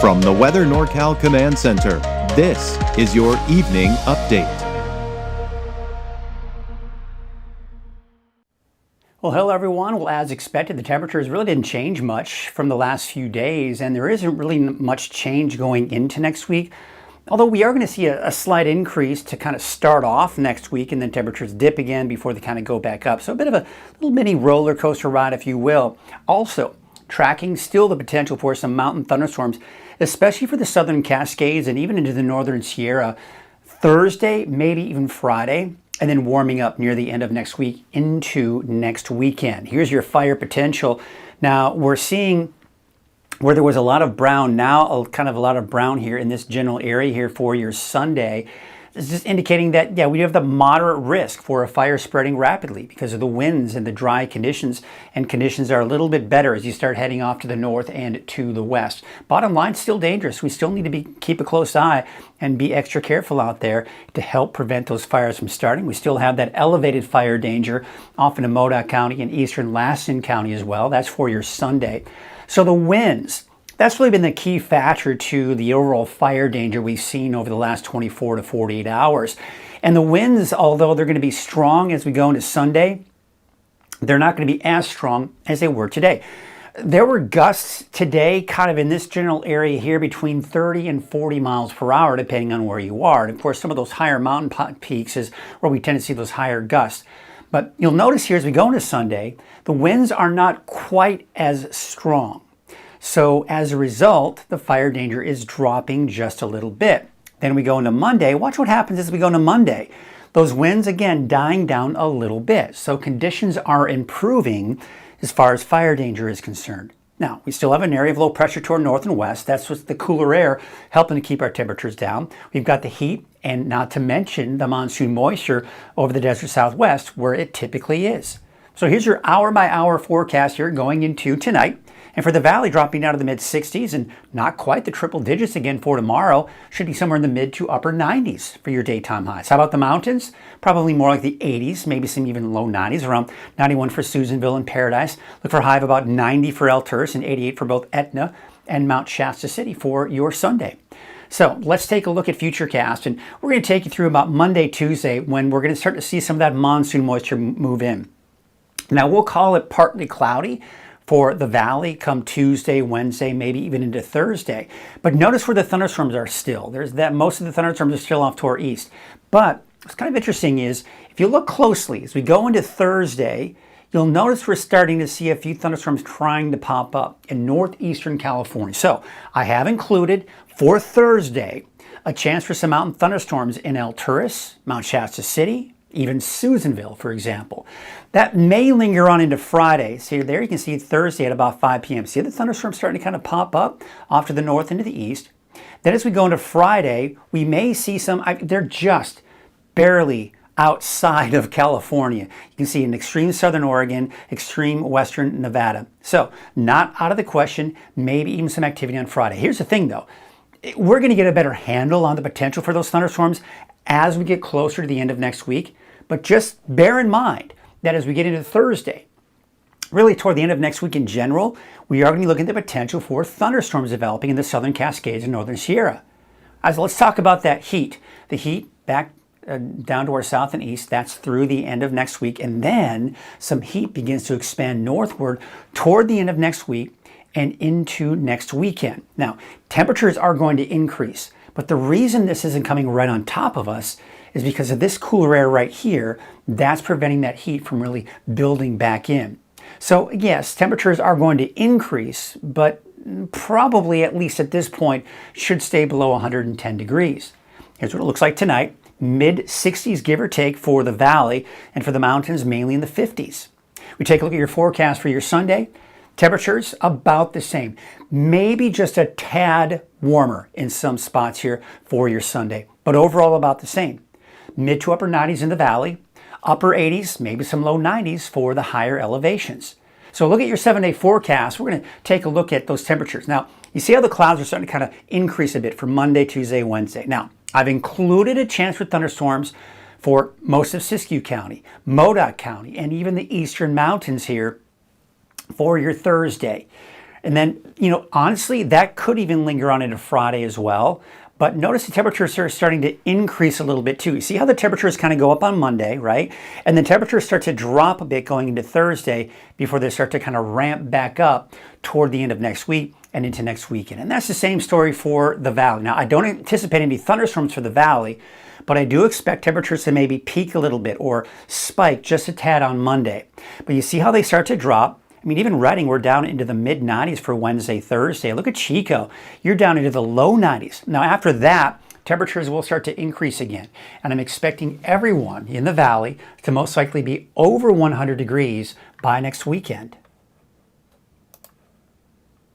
From the Weather NorCal Command Center, this is your evening update. Well, hello everyone. Well, as expected, the temperatures really didn't change much from the last few days, and there isn't really much change going into next week. Although we are going to see a slight increase to kind of start off next week, and then temperatures dip again before they kind of go back up. So a bit of a little mini roller coaster ride, if you will. Also, tracking still the potential for some mountain thunderstorms, especially for the southern Cascades and even into the northern Sierra. Thursday, maybe even Friday, and then warming up near the end of next week into next weekend. Here's your fire potential. Now, we're seeing where there was a lot of brown, now kind of a lot of brown here in this general area here for your Sunday. This is just indicating that, yeah, we have the moderate risk for a fire spreading rapidly because of the winds and the dry conditions, and conditions are a little bit better as you start heading off to the north and to the west. Bottom line, still dangerous. We still need to keep a close eye and be extra careful out there to help prevent those fires from starting. We still have that elevated fire danger off in Modoc County and eastern Lassen County as well. That's for your Sunday. So the winds, that's really been the key factor to the overall fire danger we've seen over the last 24 to 48 hours. And the winds, although they're going to be strong as we go into Sunday, they're not going to be as strong as they were today. There were gusts today kind of in this general area here between 30 and 40 miles per hour, depending on where you are. And of course, some of those higher mountain peaks is where we tend to see those higher gusts. But you'll notice here as we go into Sunday, the winds are not quite as strong. So as a result, the fire danger is dropping just a little bit. Then we go into Monday. Watch what happens as we go into Monday. Those winds, again, dying down a little bit. So conditions are improving as far as fire danger is concerned. Now, we still have an area of low pressure toward north and west. That's what's the cooler air helping to keep our temperatures down. We've got the heat, and not to mention the monsoon moisture over the desert southwest where it typically is. So here's your hour-by-hour forecast here going into tonight. And for the valley, dropping down to the mid-60s and not quite the triple digits again for tomorrow. Should be somewhere in the mid to upper 90s for your daytime highs. How about the mountains? Probably more like the 80s, maybe some even low 90s, around 91 for Susanville and Paradise. Look for a high of about 90 for El Terce and 88 for both Etna and Mount Shasta City for your Sunday. So let's take a look at Futurecast, and we're going to take you through about Monday, Tuesday, when we're going to start to see some of that monsoon moisture move in. Now, we'll call it partly cloudy for the valley come Tuesday, Wednesday, maybe even into Thursday. But notice where the thunderstorms are still. There's that most of the thunderstorms are still off to our east. But what's kind of interesting is if you look closely as we go into Thursday, you'll notice we're starting to see a few thunderstorms trying to pop up in northeastern California. So I have included for Thursday a chance for some mountain thunderstorms in El Terce, Mount Shasta City, even Susanville, for example. That may linger on into Friday. See there you can see Thursday at about 5 p.m. See the thunderstorms starting to kind of pop up off to the north and to the east. Then as we go into Friday, we may see some, they're just barely outside of California. You can see in extreme southern Oregon, extreme western Nevada. So not out of the question, maybe even some activity on Friday. Here's the thing though, we're going to get a better handle on the potential for those thunderstorms as we get closer to the end of next week. But just bear in mind that as we get into Thursday, really toward the end of next week in general, we are going to be looking at the potential for thunderstorms developing in the southern Cascades and northern Sierra. So let's talk about that heat. The heat back down to our south and east, that's through the end of next week. And then some heat begins to expand northward toward the end of next week and into next weekend. Now, temperatures are going to increase, but the reason this isn't coming right on top of us is because of this cooler air right here. That's preventing that heat from really building back in. So yes, temperatures are going to increase, but probably at least at this point should stay below 110 degrees. Here's what it looks like tonight. Mid-60s give or take for the valley, and for the mountains mainly in the 50s. We take a look at your forecast for your Sunday. Temperatures about the same, maybe just a tad warmer in some spots here for your Sunday, but overall about the same. Mid to upper 90s in the valley, upper 80s, maybe some low 90s for the higher elevations. So look at your 7-day forecast. We're going to take a look at those temperatures. Now, you see how the clouds are starting to kind of increase a bit for Monday, Tuesday, Wednesday. Now, I've included a chance for thunderstorms for most of Siskiyou County, Modoc County, and even the eastern mountains here for your Thursday. And then, honestly, that could even linger on into Friday as well. But notice the temperatures are starting to increase a little bit too. You see how the temperatures kind of go up on Monday, right? And then temperatures start to drop a bit going into Thursday before they start to kind of ramp back up toward the end of next week and into next weekend. And that's the same story for the valley. Now, I don't anticipate any thunderstorms for the valley, but I do expect temperatures to maybe peak a little bit or spike just a tad on Monday. But you see how they start to drop. I mean, even Redding, we're down into the mid-90s for Wednesday, Thursday. Look at Chico. You're down into the low 90s. Now, after that, temperatures will start to increase again. And I'm expecting everyone in the valley to most likely be over 100 degrees by next weekend.